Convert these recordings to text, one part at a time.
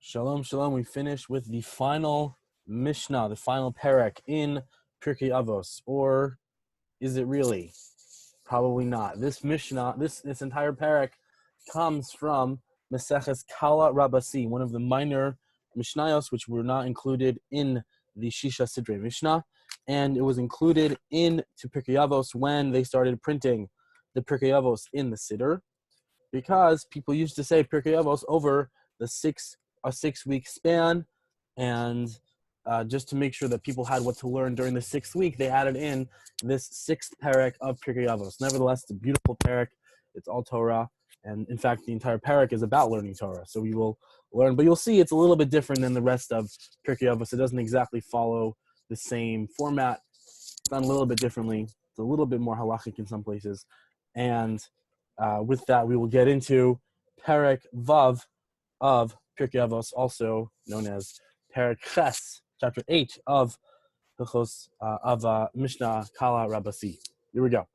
Shalom, shalom. We finish with the final Mishnah, the final parak in Pirkei Avos. Or is it really? Probably not. This Mishnah, this entire parak comes from Maseches Kala Rabasi, one of the minor Mishnayos, which were not included in the Shisha Sidrei Mishnah. And it was included into Pirkei Avos when they started printing the Pirkei Avos in the Siddur, because people used to say Pirkei Avos over a 6-week span, and just to make sure that people had what to learn during the 6th week, they added in this 6th parak of Pirkei Avos. Nevertheless, it's a beautiful parak. It's all Torah, and in fact, the entire parak is about learning Torah. So we will learn, but you'll see it's a little bit different than the rest of Pirkei Avos. It doesn't exactly follow the same format. It's done a little bit differently. It's a little bit more halachic in some places, and with that, we will get into Perek Vav of Pirkei Avos, also known as Perek Ches, chapter 8 of Mishnah Kala Rabasi. Here we go.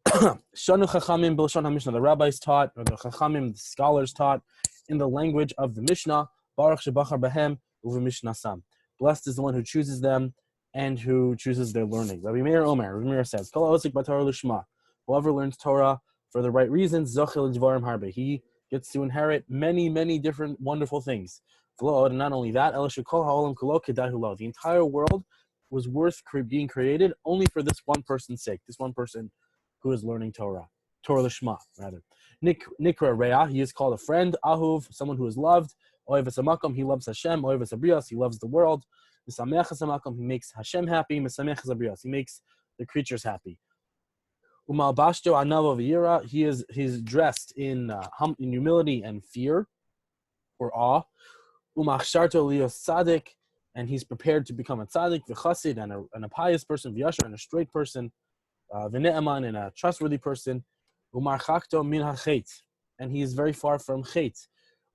Shanu Chachamim B'lashon HaMishnah. The rabbis taught, or the Chachamim, the scholars taught, in the language of the Mishnah. Baruch Shebachar Bahem U'v'Mishnah Sam. Blessed is the one who chooses them and who chooses their learning. Rabbi Meir Omer. Rabbi Meir says, Kol ha'osik b'Torah l'shma. Whoever learns Torah for the right reasons, Zochel Dvarim Harbe. He gets to inherit many, many different wonderful things. And not only that, the entire world was worth being created only for this one person's sake, this one person who is learning Torah. Torah Lishma, rather. Nikra Reah, he is called a friend. Ahuv, someone who is loved. Oivas Amakom, he loves Hashem. Oivas Abrios, he loves the world. Misamechas Amakom, he makes Hashem happy. Misamechas Abrios, he makes the creatures happy. Umal Bashto Anav Yira, he's dressed in humility and fear or awe. Umachsharto Lios Tzaddik, and he's prepared to become a tzaddik, v'chasid, and a pious person, v'yashar, and a straight person, v'ne'eman, and a trustworthy person. Umarchakto min hachet, and he is very far from chet.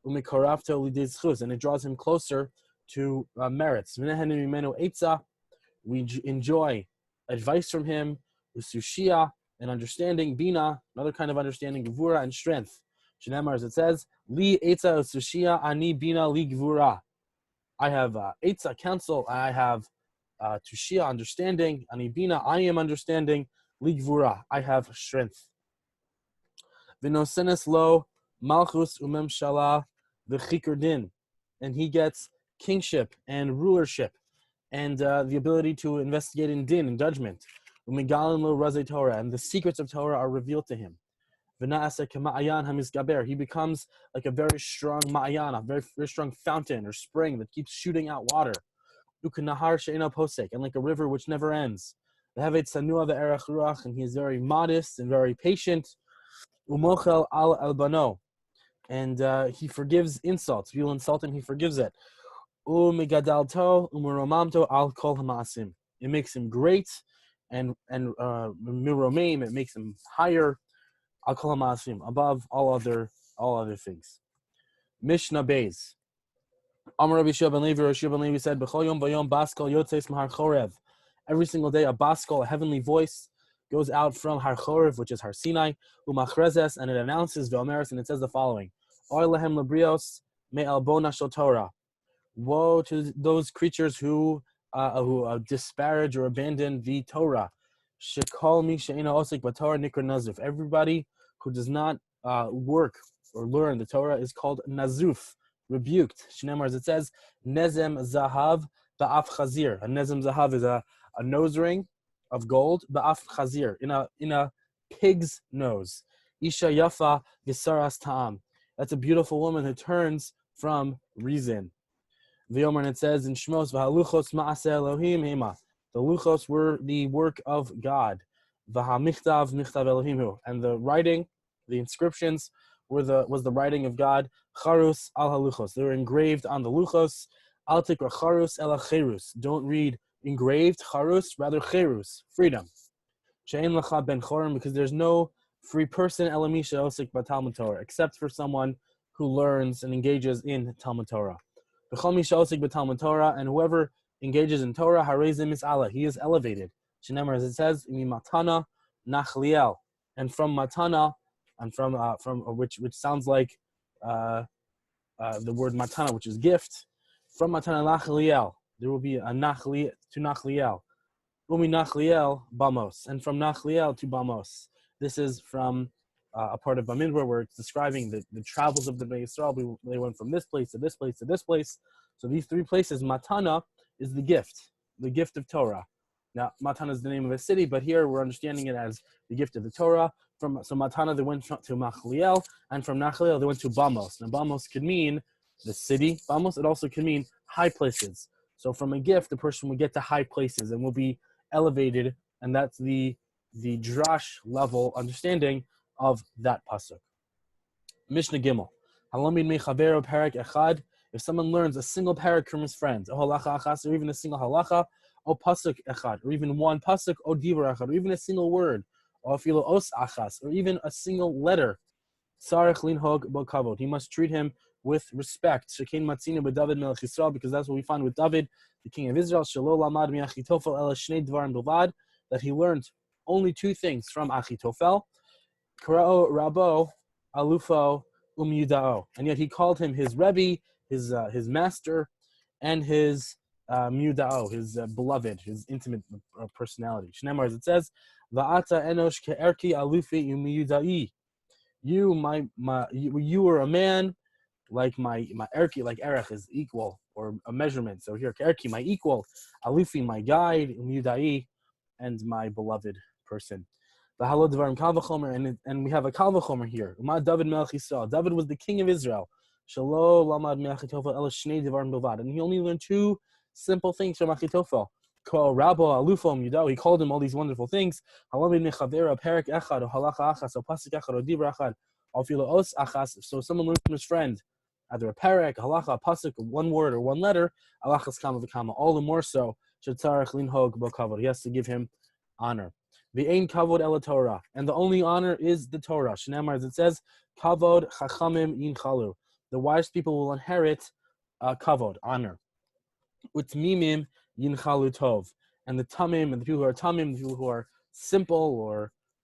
Umikoravto lidei zchus, and it draws him closer to merits. V'nehenu mimenu etza, we enjoy advice from him. Usushia, and understanding, bina, another kind of understanding, gvura, and strength. Shneimar, as it says, li etza usushia ani bina li gvura. I have etza, counsel, I have tushia, understanding, ani bina, I am understanding, li gvura, I have strength. V'nosenes lo malchus umemshala v'chikr din, and he gets kingship and rulership, and the ability to investigate in din, in judgment. Umegalim lo razei Torah, and the secrets of Torah are revealed to him. V'na'aseh k'ma'ayan hamizgaber, he becomes like a very strong ma'ayan, a very, very strong fountain or spring that keeps shooting out water. U'kanahar she'ena posek, and like a river which never ends. V'hevet sanua ve'erach ruach, and he is very modest and very patient. U'mochel al albano, and he forgives insults. People insult him, he forgives it. U'megadalto u'meromamto al kol ha'ma'asim, it makes him great, and miromim, it makes him higher, al kol ha'ma'asim, above all other things. Mishnah Beis. Amar Rabbi Shua ben Levi, Rabbi ben Levi said, B'chol yom v'yom baskol yotzeis mahar chorev. Every single day, a baskol, a heavenly voice, goes out from Har Chorev, which is Har Sinai, umachrezes, and it announces v'omeres, and it says the following: Oy lehem lebrios me'al bona shel Torah. Woe to those creatures who disparage or abandon the Torah. Shekol mi she'ena osik b'Torah nikra nazuf. Everybody who does not work or learn the Torah is called nazuf, rebuked. Shneimar, as it says, nezem zahav ba'af chazir. A nezem zahav is a nose ring of gold, ba'af chazir, in a pig's nose. Isha yafa v'saras ta'am. That's a beautiful woman who turns from reason. V'yomer, and it says in Shmos, v'haluchos ma'aseh Elohim hema. The luchos were the work of God. V'hamichtav michtav Elohim hu. And the writing, the inscriptions, was the writing of God. Charus al haluchos. They were engraved on the luchos. Al tikra charus ela cherus. Don't read engraved charus, rather cherus, freedom. She'en lacha ben chorim, because there's no free person elamisha osik b'Talmud Torah, except for someone who learns and engages in Talmud Torah. B'chol mi she'osik b'Talmud Torah, and whoever engages in Torah, harezim is Allah, he is elevated. Shneimar, as it says, mi matana nachliel, and from matana, and from which sounds like the word matana, which is gift. From matana nachliel, there will be a nachli to nachliel. Umi nachliel bamos, and from nachliel to bamos. This is from a part of Bamidbar where it's describing the travels of the Bnei Yisrael. They went from this place to this place to this place. So these three places, matana is the gift of Torah. Now, Matana is the name of a city, but here we're understanding it as the gift of the Torah. So Matana, they went to Machliel, and from Nachliel, they went to Bamos. Now, Bamos could mean the city. Bamos, it also can mean high places. So from a gift, the person will get to high places and will be elevated, and that's the drash level understanding of that pasuk. Mishnah Gimel. Halamid mechaber parak echad. If someone learns a single parak from his friends, a halacha achas, or even a single halacha, o pasuk echad, or even one pasuk, o divar echad, or even a single word, or filo os achas, or even a single letter, sarich linhog bo kavod. He must treat him with respect. Shekein matzina b'David melech Yisrael, because that's what we find with David, the king of Israel. Shelo lamad mi Achitofel ela shnei dvarim bilvad, that he learned only two things from Achitofel. Karao rabo alufo umyudao, and yet he called him his rebbe, his master, and his mudao, his beloved, his intimate personality. Shneimar, as it says, "Va'ata enosh ke'erki alufi umyudai." You are a man like my erki, like erech is equal or a measurement. So here, ke'erki, my equal, alufi, my guide, umyudai, and my beloved person. And we have a kal v'chomer here. David melech Yisrael. David was the king of Israel. And he only learned two simple things from Achitofel. He called him all these wonderful things. So if someone learns from his friend either a parak, a halacha, a pasuk, one word or one letter, all the more so, he has to give him honor. The ain kavod el Torah, and the only honor is the Torah. Shneimar, as it says, kavod chachamim yinchalu. The wise people will inherit kavod, honor. Utmimim yinchalu tov, and the tamim, and the people who are tamim, the people who are simple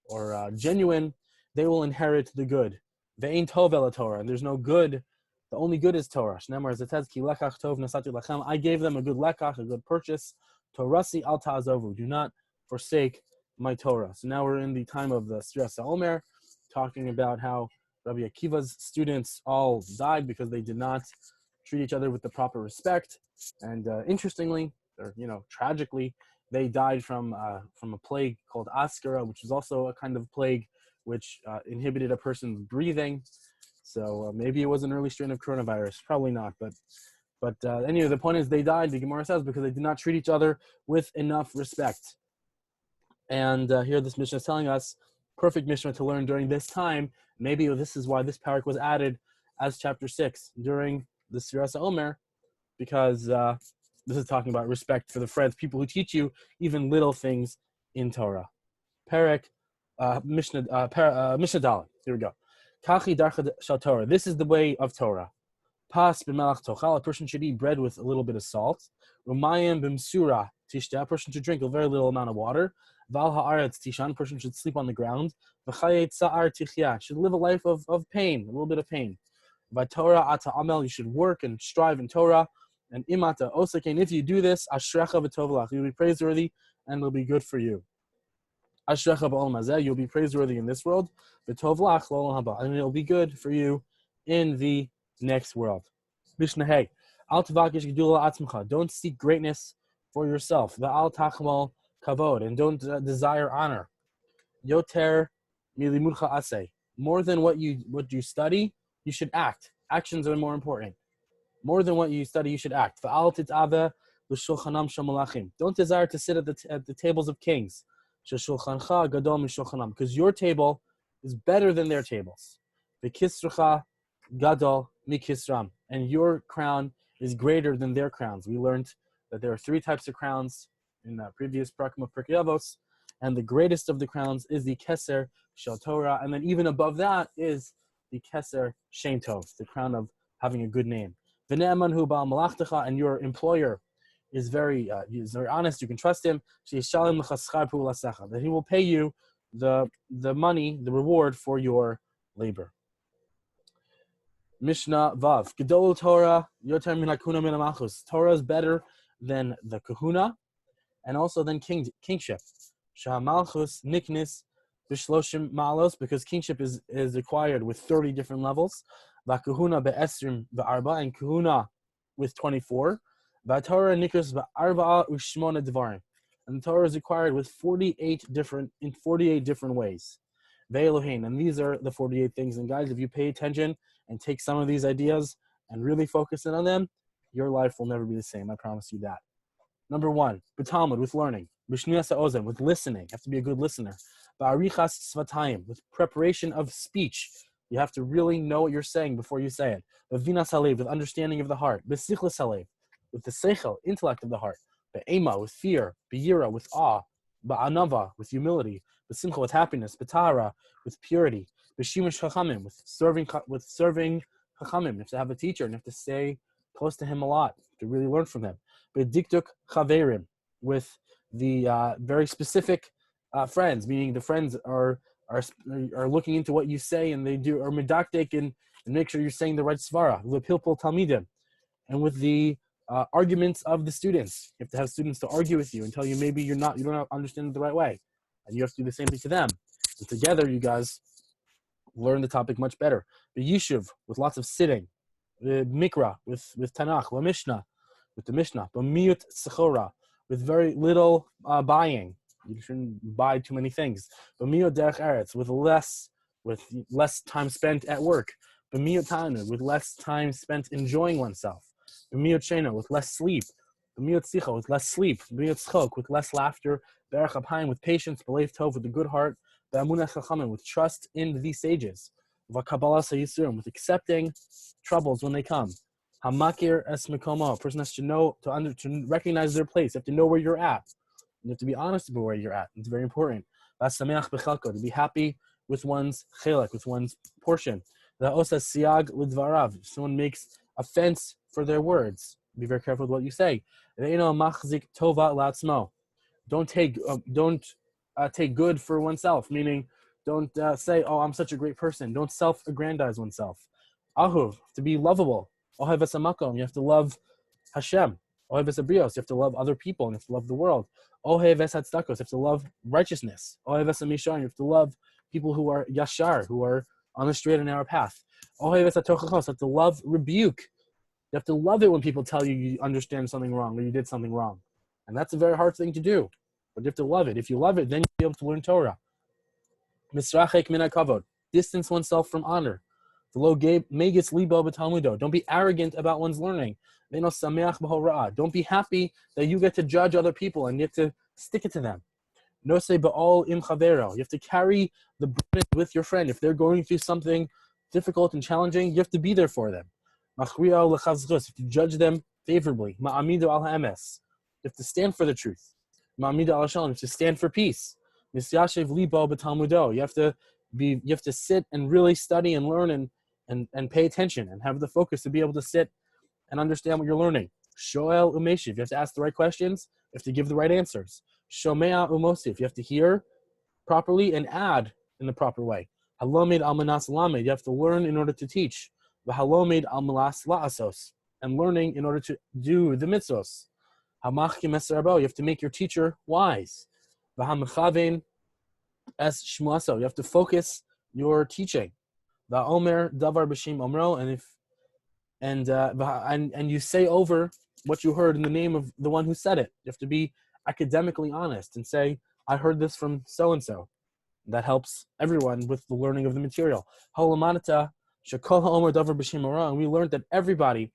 or genuine, they will inherit the good. The ain tov el Torah, and there's no good. The only good is Torah. Shneimar, as it says, ki lekach tov nasati lachem. I gave them a good lekach, a good purchase. Torasi al ta'azovu. Do not forsake my Torah. So now we're in the time of the Sfiras HaOmer, talking about how Rabbi Akiva's students all died because they did not treat each other with the proper respect. And interestingly, or tragically, they died from a plague called Askara, which is also a kind of plague which inhibited a person's breathing. So maybe it was an early strain of coronavirus. Probably not, but anyway, the point is they died, the Gemara says, because they did not treat each other with enough respect. And here this Mishnah is telling us, perfect Mishnah to learn during this time. Maybe this is why this parak was added as chapter 6 during the Sfiras HaOmer, because this is talking about respect for the friends, people who teach you even little things in Torah. Parak, Mishnah Dalet. Here we go. Kachi darcha shel Torah. This is the way of Torah. Pas b'melach tochal. A person should eat bread with a little bit of salt. Umayim b'msura tishta. A person should drink a very little amount of water. Val ha'aretz tishan. A person should sleep on the ground. V'chayet sa'ar tichya. Should live a life of pain, a little bit of pain. V'torah ata amel. You should work and strive in Torah. And imata osakein. If you do this, ashrecha v'tovlach. You'll be praiseworthy and it'll be good for you. Ashrecha ba'olam hazeh. You'll be praiseworthy in this world. V'tovlach l'olam haba. And it'll be good for you in the next world. Mishnah Hey. Al tavakish gedula atzmacha. Don't seek greatness for yourself. Va'al tachmal kavod. And don't desire honor. Yoter milimudcha aseh. More than what you study, you should act. Actions are more important. More than what you study, you should act. Va'al tit'ave l'shulchanam shel malachim. Don't desire to sit at the tables of kings. Sheshulchancha gadol mishulchanam. Because your table is better than their tables. V'kisrucha gadol mikisram. And your crown is greater than their crowns. We learned that there are 3 types of crowns in the previous prakim of Pirkei Avos, and the greatest of the crowns is the Keser Shel Torah, and then even above that is the Keser Shem Tov, the crown of having a good name. V'ne'eman hu ba'al malachtecha, and your employer is very honest. You can trust him. That he will pay you the money, the reward for your labor. Mishnah Vav. Gedol Torah yoter min hakuna min malchus. Torah is better than the kahuna and also than kingship. Shah malchus niknis b'shloshim malos, because kingship is acquired with 30 different levels. V'kahuna be'esrim v'arba, and kahuna with 24. V'torah nikris v'arba u'shmona dvarim, and the Torah is acquired with 48 different ways. Ve'elohein, and these are the 48 things. And guys, if you pay attention and take some of these ideas and really focus in on them, your life will never be the same. I promise you that. Number one, b'talmud, with learning. B'shmias ha'ozen, with listening. You have to be a good listener. Ba'arichas svatayim, with preparation of speech. You have to really know what you're saying before you say it. B'vinas halev, with understanding of the heart. B'sichlas halev, with the seichel, intellect of the heart. B'ema, with fear. B'yira, with awe. Ba'anava, with humility. B'simcha, with happiness. B'tahara, with purity. B'shimush chachamim, with serving chachamim. You have to have a teacher and you have to stay close to him a lot to really learn from him. B'diktuk chaverim, with the very specific friends, meaning the friends are looking into what you say, and they do are medakdek and make sure you're saying the right svara. L'pilpul talmidim, and with the arguments of the students, you have to have students to argue with you and tell you maybe you don't understand it the right way, and you have to do the same thing to them. And together, you guys learn the topic much better. The yishuv, with lots of sitting. The mikra, with Tanakh. The Mishnah, with the Mishnah. The miyut sechora, with very little buying. You shouldn't buy too many things. The miyut derech eretz, with less time spent at work. The miyut tanu, with less time spent enjoying oneself. The miyut shena, with less sleep. The miyut sicha, with less sleep. The miyut tzchok, with less laughter. Berach apayim, with patience. Belev tov, with a good heart. The amunah chachamim, with trust in the sages. V'kabbalas hayisurim, with accepting troubles when they come. Hamakir es mikomo, a person has to know, to recognize their place. You have to know where you're at. You have to be honest about where you're at. It's very important. V'sameach bechalko, to be happy with one's chelek, with one's portion. V'osa siag l'dvarav, if someone makes offense for their words, be very careful with what you say. V'eino machzik tova la'atzmo, don't take good for oneself, meaning don't say, oh, I'm such a great person. Don't self-aggrandize oneself. Ahuv, to be lovable. Ohev es hamakom, you have to love Hashem. Ohev es habrios, you have to love other people and you have to love the world. Ohev es hatzdakos, you have to love righteousness. Ohev es hamishar, you have to love people who are yashar, who are on the straight and narrow path. Ohev es hatochachos, you have to love rebuke. You have to love it when people tell you you understand something wrong or you did something wrong. And that's a very hard thing to do. But you have to love it. If you love it, then you'll be able to learn Torah. Misrachek min hakavod, distance oneself from honor. Don't be arrogant about one's learning. Don't be happy that you get to judge other people and you have to stick it to them. You have to carry the burden with your friend. If they're going through something difficult and challenging, you have to be there for them. You have to judge them favorably. You have to stand for the truth. You have to stand for peace. You have to sit and really study and learn and pay attention and have the focus to be able to sit and understand what you're learning. Shoel umeshiv, you have to ask the right questions, you have to give the right answers. Shomea umosif, you have to hear properly and add in the proper way. Halomid almanas lamed, you have to learn in order to teach. V'halomid almalas la'asos, and learning in order to do the mitzvos. Hamachkim esarabo, you have to make your teacher wise. V'hamchavein es shmuaso, you have to focus your teaching. The Omer davar b'shem omro, and you say over what you heard in the name of the one who said it. You have to be academically honest and say, I heard this from so-and-so. That helps everyone with the learning of the material. Holamanata shekol ha'omer davar b'shem omro, and we learned that everybody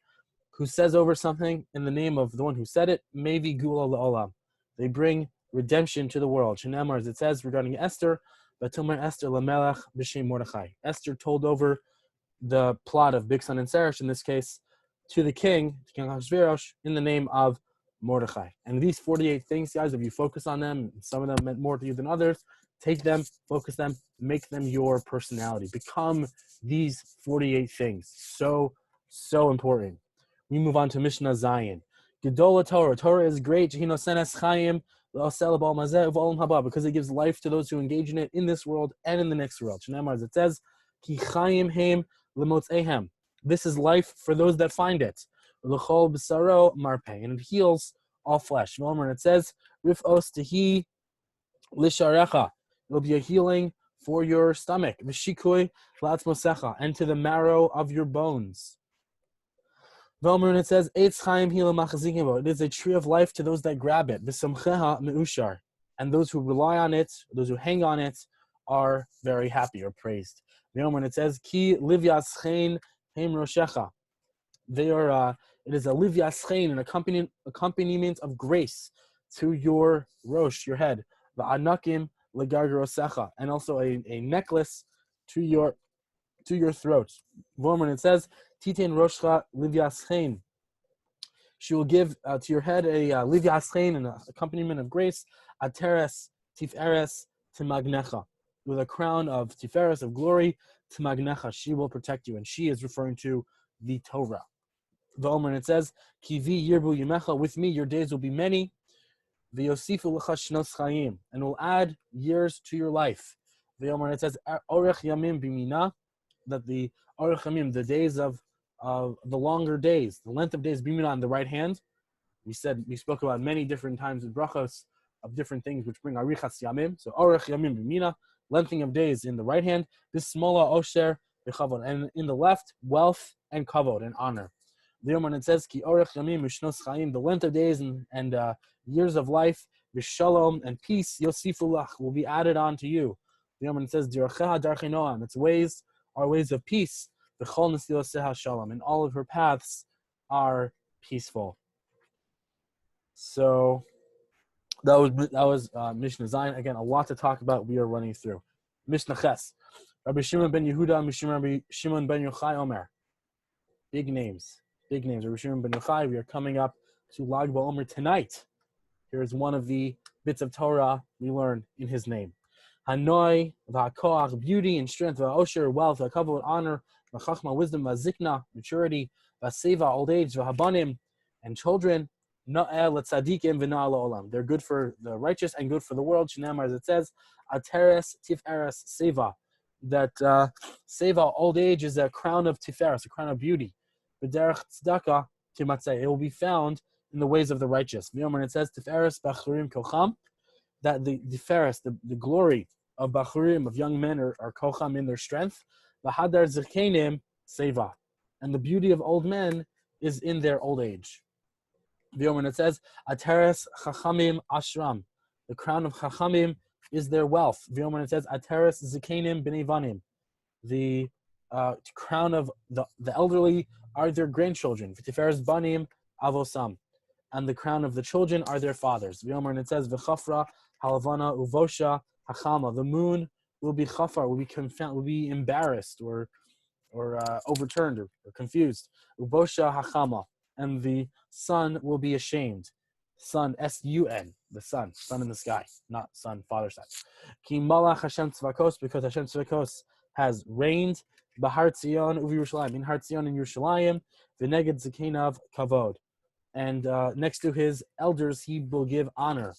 who says over something in the name of the one who said it, mevi gula la'olam, they bring redemption to the world. Shenamar, as it says regarding Esther, Batomer Esther lamelach b'shem Mordechai. Esther told over the plot of Bigsan and Seresh, in this case, to the king, to King Ahasuerus, in the name of Mordechai. And these 48 things, guys, if you focus on them, some of them meant more to you than others, take them, focus them, make them your personality. Become these 48 things. So important. We move on to Mishnah Zayin. Gedola Torah. Torah is great. Hinosenes Chaim, because it gives life to those who engage in it in this world and in the next world. As it says, Ki Chaim Heim Lemotzehem. This is life for those that find it. L'chol b'saro marpeh, and it heals all flesh. And it says, Rif'os tehi lisharecha. It'll be a healing for your stomach. V'shikui l'atzmosecha, and to the marrow of your bones. And it says, Eitz chaim hila machazikim bo. It is a tree of life to those that grab it. V'samcheha me'ushar. And those who rely on it, those who hang on it, are very happy or praised. When it says, Ki livyas chen heim roshecha. They are, it is a livyas chen, an accompaniment of grace to your rosh, your head. V'anakim legargarosecha. And also a necklace to your throat. When it says, Titin roshcha livyas chen. She will give to your head a livyas chen, an accompaniment of grace, ateres tiferes timagnecha, with a crown of tiferes, of glory, timagnecha. She will protect you, and she is referring to the Torah. V'omer, it says, Kivi yirbu yimecha, with me your days will be many, v'yosifu l'cha shnos chayim, and will add years to your life. V'omer, it says, orech yamim bimina, that the orech yamim, the days of the longer days, the length of days, bimina on the right hand. We spoke about many different times in brachos of different things which bring arichas yamim. So orech yamim bimina, lengthening of days in the right hand. This smaller osher b'chavod, and in the left, wealth and kavod and honor. The Yom, it says, Ki orech yamim u'shnos chayim, the length of days and years of life, v'shalom, and peace, yosifu lach, will be added on to you. The Yom, it says, Diracheha darchei noam, its ways are ways of peace, v'chol nesiloseha shalom, and all of her paths are peaceful. So that was Mishnah Zayin. Again, a lot to talk about. We are running through Mishnah Ches. Rabbi Shimon ben Yehuda, Rabbi Shimon ben Yochai Omer. Big names. Rabbi Shimon ben Yochai. We are coming up to Lag BaOmer tonight. Here's one of the bits of Torah we learn in his name. Hanoi v'hakoach, beauty and strength, v'osher, wealth, v'kavod, honor, v'chachma, wisdom, v'zikna, maturity, v'seva, old age, v'habanim, and children. They're good for the righteous and good for the world. Shinamar, as it says, Ateres Tiferes Seva. That Seva, old age, is a crown of Tiferes, a crown of beauty. B'derech tzedakah timatzeh. It will be found in the ways of the righteous. When it says Tiferes Bachurim Kocham, that the Tiferes, the glory of Bachurim, of young men, are Kocham in their strength. V'hadar Zirkenim Seva. And the beauty of old men is in their old age. When it says, Ateres Chachamim Ashram, the crown of Chachamim is their wealth. When it says, Ateres Zikenim B'nei, the crown of the elderly are their grandchildren. V'tiferes Banim Avosam, and the crown of the children are their fathers. When it says, V'chafra Halavana Uvosha Hachama, the moon will be chafar, will be confounded, will be embarrassed or overturned or confused. Uvosha Hachama, and the sun will be ashamed. Sun, S-U-N, the sun in the sky, not sun, father side. Ki malach Hashem tzvakos, because Hashem tzvakos has reigned. Bahar Tzion uvi Yerushalayim, in Har Tzion in Yerushalayim, v'neged zikenav kavod. And next to his elders, he will give honor.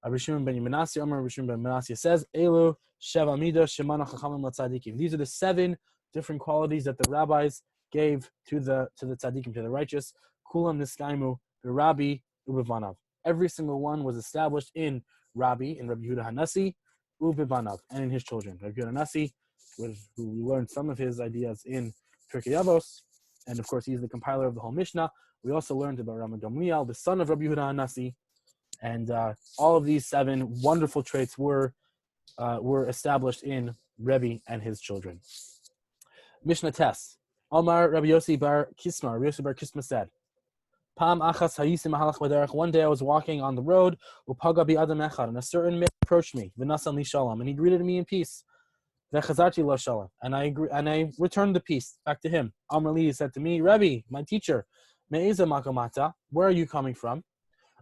Rabbi Shimon ben Menashe, Rabbi Shimon ben Menashe says, Elu sheva midos shemana chachamim latzadikim. These are the 7 different qualities that the rabbis gave to the tzaddikim, to the righteous. Kulam niskaimu Rabbi ubivanav. Every single one was established in Rabbi Yehuda Hanasi, ubivanav, and in his children. Rabbi Yehuda Hanasi, who we learned some of his ideas in Pirkei Avos, and of course he's the compiler of the whole Mishnah. We also learned about Rama Gamliel, the son of Rabbi Yehuda Hanasi, and all of these 7 wonderful traits were established in Rebbe and his children. Mishnah Tes. Omar Rabbi Yossi bar Kisma. Rabbi Yossi bar Kisma said, Pam achas hayisi mahalach b'derech. One day I was walking on the road, upaga bi adam echad, and a certain man approached me, v'nasan li shalom, and he greeted me in peace. V'chazarti lo shalom, and I returned the peace back to him. Amar li, he said to me, Rebbe, my teacher, me'eza makamata, where are you coming from?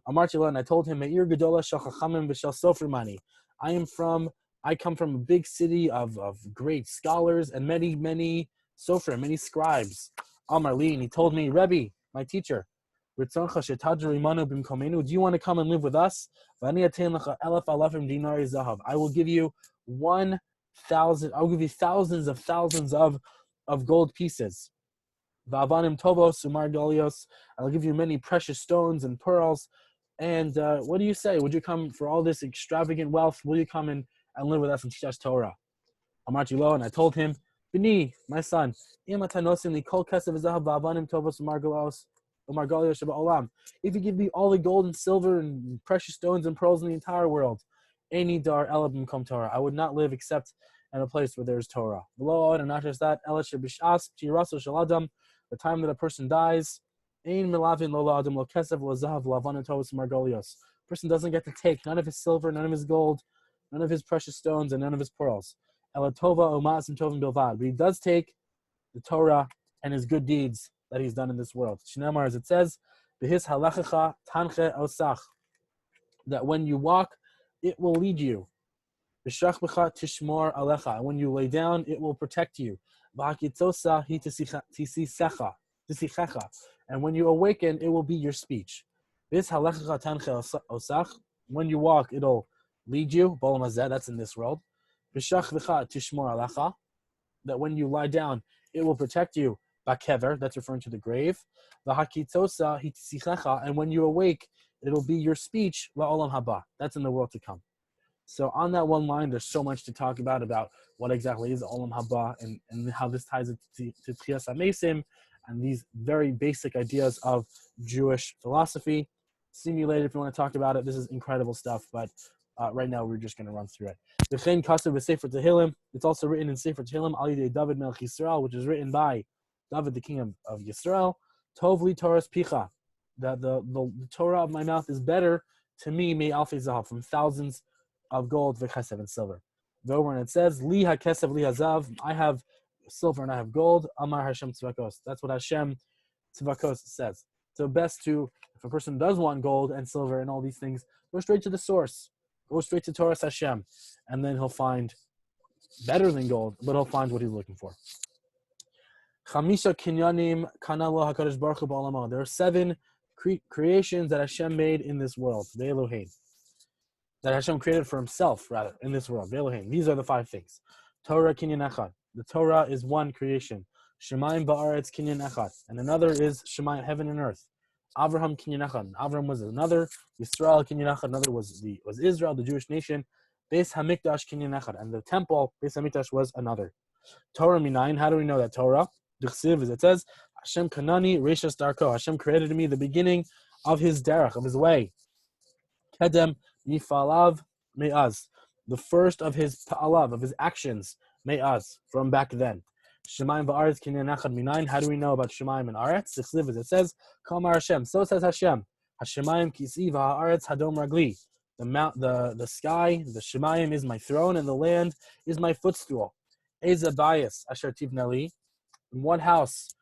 Amarti lo, and I told him, Me'ir gedola shel chachamim v'shel sofrimani. I come from a big city of great scholars and many sofrim, many scribes. Amar li, and he told me, Rebbe, my teacher, do you want to come and live with us? I will give you 1,000. I will give you thousands of gold pieces. Va'avanim tovos umargalios. I'll give you many precious stones and pearls. And what do you say? Would you come for all this extravagant wealth? Will you come and live with us and teach us Torah? Amarti lo, and I told him, Bini, my son, if you give me all the gold and silver and precious stones and pearls in the entire world, Any dar elabim kom Torah. I would not live except in a place where there's Torah. Below, and not just that, the time that a person dies, person doesn't get to take none of his silver, none of his gold, none of his precious stones, and none of his pearls. But he does take the Torah and his good deeds that he's done in this world. Shnamar, as it says, that when you walk, it will lead you. And when you lay down, it will protect you. And when you awaken, it will be your speech. When you walk, it'll lead you. That's in this world. That when you lie down, it will protect you. That's referring to the grave. And when you awake, it'll be your speech. That's in the world to come. So on that one line, there's so much to talk about what exactly is the Olam Haba and how this ties it to Tchias HaMesim and these very basic ideas of Jewish philosophy. Simulated, if you want to talk about it, this is incredible stuff, but right now we're just going to run through it. V'chein kasav v'sefer Tehillim. It's also written in Sefer Tehillim, Al Yidei David Melech Yisrael, which is written by David, the king of Yisrael. Tov li Torah's picha. That the Torah of my mouth is better to me, me alfei zahav, from thousands of gold, v'chesev, and silver. Though when it says, li ha-kesev, li ha-zav, I have silver and I have gold, Amar Hashem tzvakos. That's what Hashem tzvakos says. So best to, if a person does want gold and silver and all these things, go straight to the source. Go straight to Torah Hashem. And then he'll find better than gold, but he'll find what he's looking for. Chamisha kinyanim kanalo HaKadosh Baruch Hu ba'olamo. There are 7 creations that Hashem made in this world. The Elohim. That Hashem created for himself, rather, in this world. Elohim. These are the 5 things. Torah kinyan echad. The Torah is one creation. Shemayim ba'aretz kinyan echad. And another is Shemayim, heaven and earth. Avraham kinyan echad. Avraham was another. Yisrael kinyan echad. Another was Israel, the Jewish nation. Beis Hamikdash kinyan echad. And the temple, Beis Hamikdash, was another. Torah minayin. How do we know that Torah? D'chsiv, as it says, Hashem kanani reishas darko. Hashem created me the beginning of his derech, of his way. Kedem Yifalav me'az, the first of his pa'alav, of his actions, me'az, from back then. Shemayim va'aretz kinyan echad minayin. How do we know about Shemayim and Aretz? As it says, Kamar Hashem. So says Hashem. Hashemayim kisi va'aretz hadom ragli. The sky, the Shemayim is my throne, and the land is my footstool. Eza bayis asher tivnali. In what house?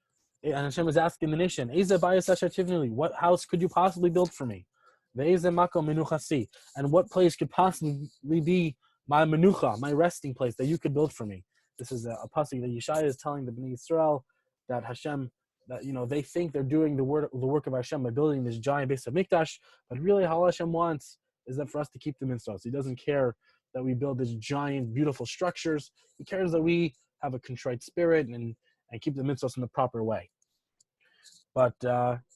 And Hashem is asking the nation, Eza bayis asher tivnali. What house could you possibly build for me? And what place could possibly be my menucha, my resting place that you could build for me? This is a pasuk that Yeshaya is telling the Bnei Yisrael that Hashem, that they think they're doing the work of Hashem by building this giant base of Mikdash, but really all Hashem wants is that for us to keep the mitzvahs. He doesn't care that we build these giant, beautiful structures. He cares that we have a contrite spirit and keep the mitzvahs in the proper way. But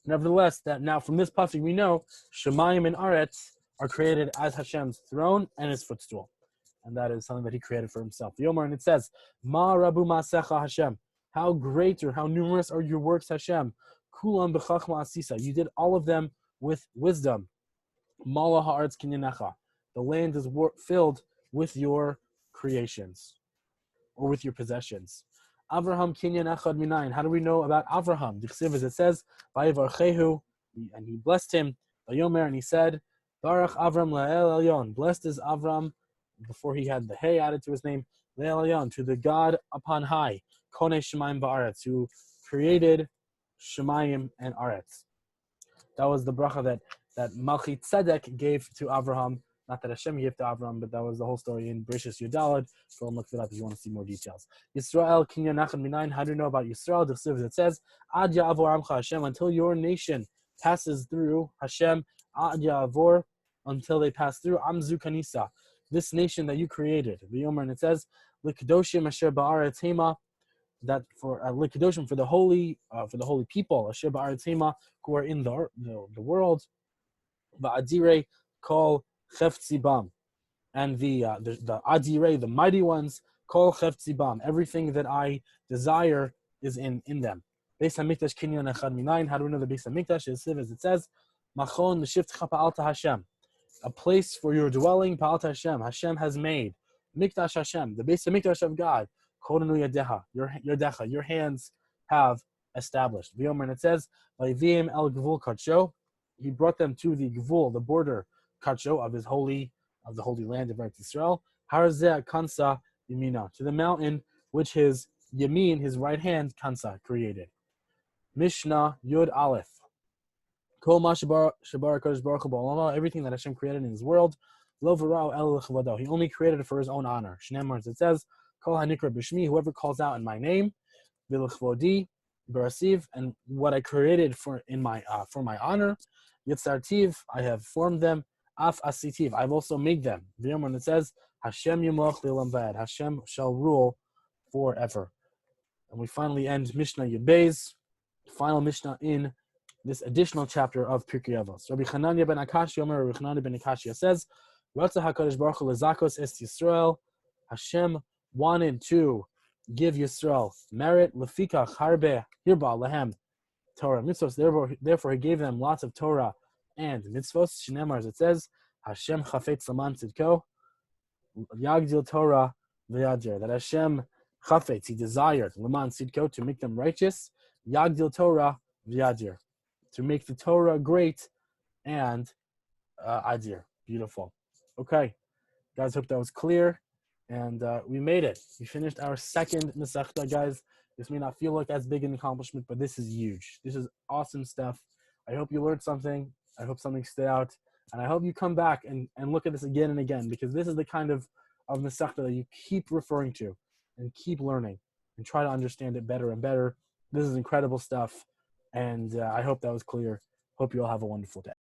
nevertheless, that now from this pasuk we know Shemayim and Aretz are created as Hashem's throne and his footstool, and that is something that he created for himself. The Yomar, and it says, Ma Rabu Masecha Hashem. How great or how numerous are your works, Hashem? Kulam b'chachma asisa. You did all of them with wisdom. Mala ha'aretz kinyanecha. The land is filled with your creations, or with your possessions. Avraham kinyan echad minayin. How do we know about Avraham? D'chsiv, as it says, Vayivarchehu, and he blessed him. Vayomer, and he said, Baruch Avram La'el Elyon. Blessed is Avram, before he had the hey added to his name, La'el Elyon, to the God upon high, Konei Shemayim Ba'aretz, who created Shemayim and Aretz. That was the bracha that Malchi Tzedek gave to Avraham. Not that Hashem gave to Avram, but that was the whole story in Bereshis Yudalad. Go and look it up if you want to see more details. Yisrael kinyan echad minayin. How do you know about Yisrael? It says, Ad ya'avor amcha Hashem, until your nation passes through Hashem. Ad ya'avor, until they pass through Amzu Kanisa, this nation that you created. The Yomer, and it says, L'kedoshim asher ba'aretz hema, that for likadoshim, for the holy people, asher ba'aratzima, who are in the world, va'adire kol cheftzibam, and the adirei, the mighty ones, kol cheftzibam, everything that I desire is in them. Beis Hamikdash kinyan echad minayin. How do we know the Beis Hamikdash is as it says, machon l'shivtcha pa'alta Hashem, a place for your dwelling, pa'alta Hashem. Hashem has made Mikdash Hashem, the Beis Hamikdash of God. Kodenu yadeha, your hands have established. V'yomer, and it says, vayivim el gvul kadsho, he brought them to the gvul, the border kadsho of the holy land of Eretz Yisrael. Harzeh kansa yamina, to the mountain which his yamin, his right hand, kansa, created. Mishnah Yud Aleph. Kol ma shabar HaKadosh Baruch Hu ba'olamo, everything that Hashem created in His world, lo v'ra'u el l'chavodo, He only created it for His own honor. Shneimar, as it says, Kol hanikra b'shmi, whoever calls out in my name, v'l'chvodi b'rasiv, and what I created for my honor, yitzartiv, I have formed them, af asitiv, I've also made them. V'yomer, and it says, Hashem yimloch le'olam va'ed, Hashem shall rule forever. And we finally end Mishnah Yud Beis, final Mishnah in this additional chapter of Pirkei Avos. Rabbi Chananya ben Akashi, Rabbi Chananya ben Akashi says, Ratza HaKadosh Baruch Hu lezakos es Yisrael, Hashem wanted to give Yisrael merit, lefikach harbe hirba lehem Torah mitzvos, therefore He gave them lots of Torah and mitzvos. Shneimar, as it says, Hashem chafetz laman tzidko, yagdil Torah v'yadir, that Hashem chafetz, He desired, laman tzidko, to make them righteous, yagdil Torah v'yadir, to make the Torah great and adir, beautiful. Okay, guys, hope that was clear. And we made it. We finished our second Masechta, guys. This may not feel like as big an accomplishment, but this is huge. This is awesome stuff. I hope you learned something. I hope something stood out. And I hope you come back and look at this again and again, because this is the kind of Masechta that you keep referring to and keep learning and try to understand it better and better. This is incredible stuff. And I hope that was clear. Hope you all have a wonderful day.